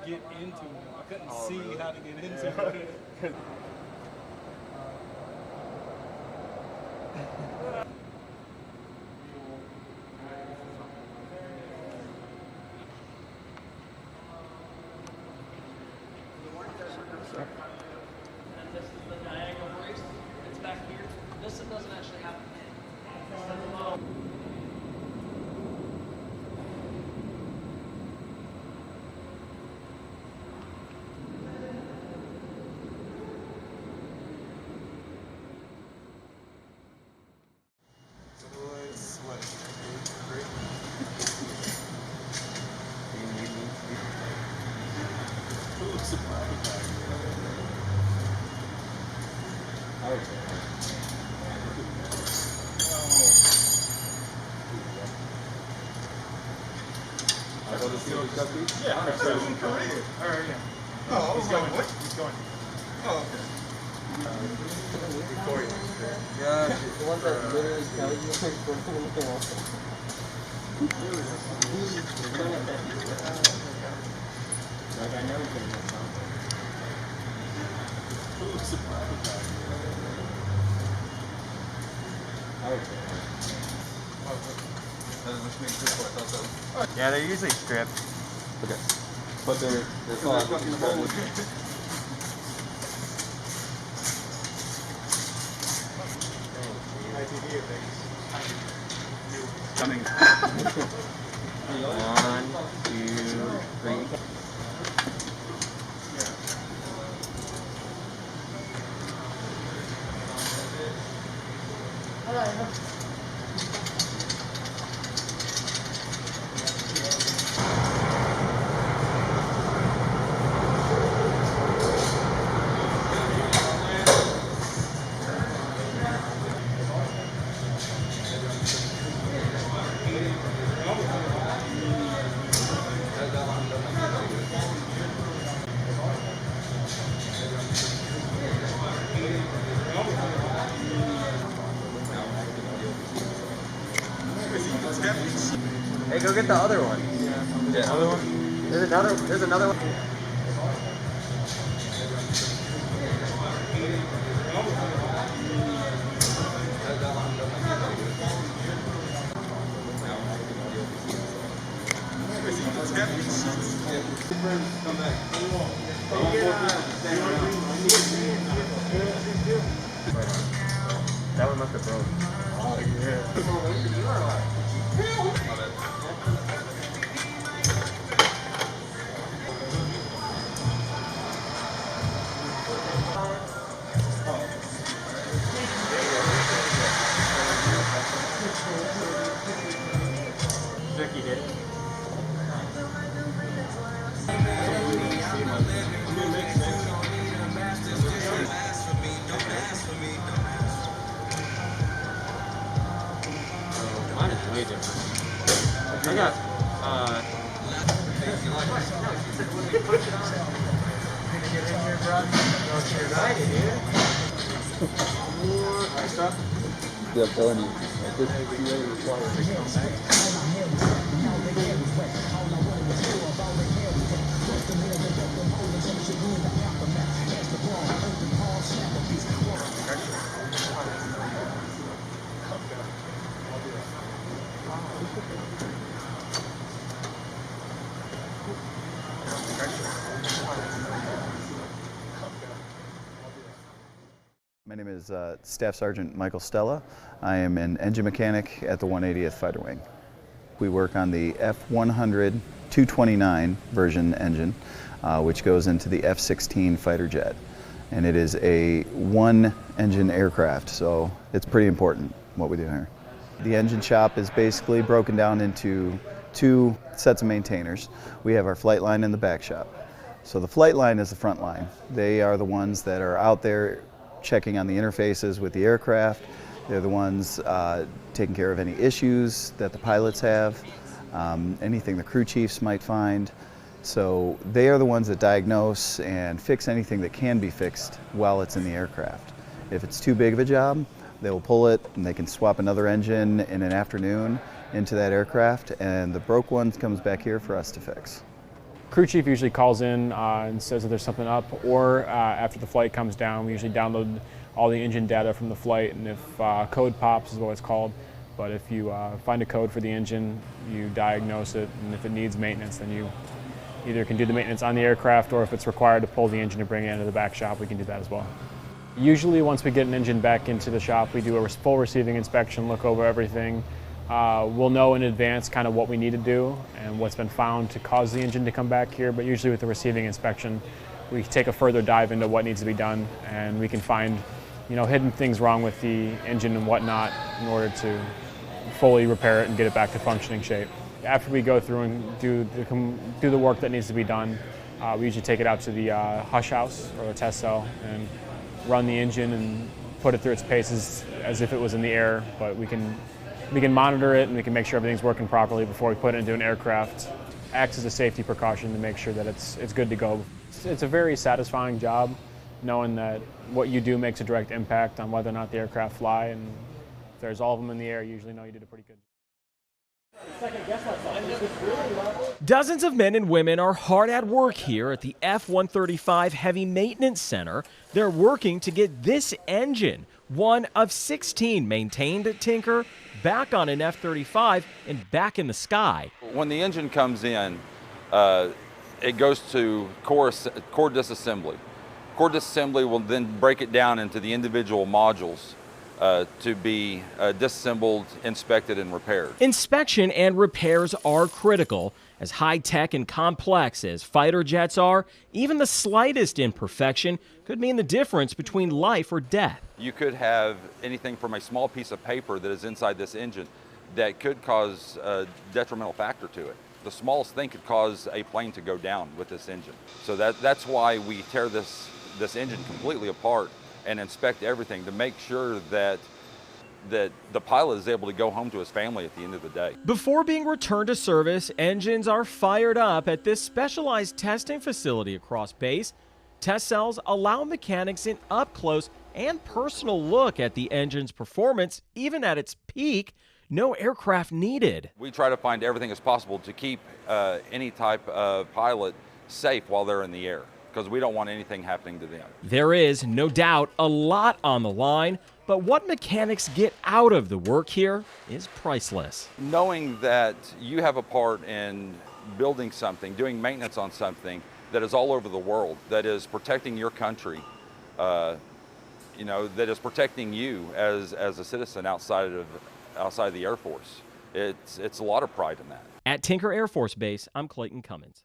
get into it. I couldn't see really? How to get into it. And this is the diagonal brace. It's back here. This doesn't actually have a pin. Yeah, 100%. Oh, he's going. What? He's going. Oh, okay. Before you. Yeah, the one that literally tells you from anything else. Like I know he's gonna song. Yeah, they're usually stripped. Okay. But they're soft. Coming. 1, 2, 3. Hey, go get the other one. Yeah, other one? There's another one. That one must have broke. Oh, yeah. Vicky did. Mine is way different. I got, Yeah, I'm telling you. My name is Staff Sergeant Michael Stella. I am an engine mechanic at the 180th Fighter Wing. We work on the F-100 229 version engine, which goes into the F-16 fighter jet. And it is a one-engine aircraft, so it's pretty important what we do here. The engine shop is basically broken down into two sets of maintainers. We have our flight line and the back shop. So the flight line is the front line. They are the ones that are out there checking on the interfaces with the aircraft. They're the ones taking care of any issues that the pilots have, anything the crew chiefs might find. So they are the ones that diagnose and fix anything that can be fixed while it's in the aircraft. If it's too big of a job, they will pull it and they can swap another engine in an afternoon into that aircraft, and the broke one comes back here for us to fix. Crew chief usually calls in and says that there's something up, or after the flight comes down, we usually download all the engine data from the flight, and if code pops is what it's called. But if you find a code for the engine, you diagnose it, and if it needs maintenance, then you either can do the maintenance on the aircraft, or if it's required to pull the engine and bring it into the back shop, we can do that as well. Usually once we get an engine back into the shop, we do a full receiving inspection, look over everything. We'll know in advance kind of what we need to do and what's been found to cause the engine to come back here, but usually with the receiving inspection, we take a further dive into what needs to be done, and we can find, hidden things wrong with the engine and whatnot in order to fully repair it and get it back to functioning shape. After we go through and do the work that needs to be done, we usually take it out to the hush house or the test cell and run the engine and put it through its paces as if it was in the air, but we can monitor it and we can make sure everything's working properly before we put it into an aircraft. Acts as a safety precaution to make sure that it's good to go. It's a very satisfying job, knowing that what you do makes a direct impact on whether or not the aircraft fly, and if there's all of them in the air, you usually know you did a pretty good job. Dozens of men and women are hard at work here at the F-135 Heavy Maintenance Center. They're working to get this engine, one of 16 maintained at Tinker, back on an F-35 and back in the sky. When the engine comes in, it goes to core disassembly. Core disassembly will then break it down into the individual modules to be disassembled, inspected, and repaired. Inspection and repairs are critical. As high-tech and complex as fighter jets are, even the slightest imperfection could mean the difference between life or death. You could have anything from a small piece of paper that is inside this engine that could cause a detrimental factor to it. The smallest thing could cause a plane to go down with this engine. So that's why we tear this engine completely apart and inspect everything to make sure that the pilot is able to go home to his family at the end of the day. Before being returned to service, engines are fired up at this specialized testing facility across base. Test cells allow mechanics an up-close and personal look at the engine's performance, even at its peak. No aircraft needed. We try to find everything as possible to keep any type of pilot safe while they're in the air, because we don't want anything happening to them. There is, no doubt, a lot on the line, but what mechanics get out of the work here is priceless. Knowing that you have a part in building something, doing maintenance on something that is all over the world, that is protecting your country, that is protecting you as a citizen outside the Air Force. It's a lot of pride in that. At Tinker Air Force Base, I'm Clayton Cummins.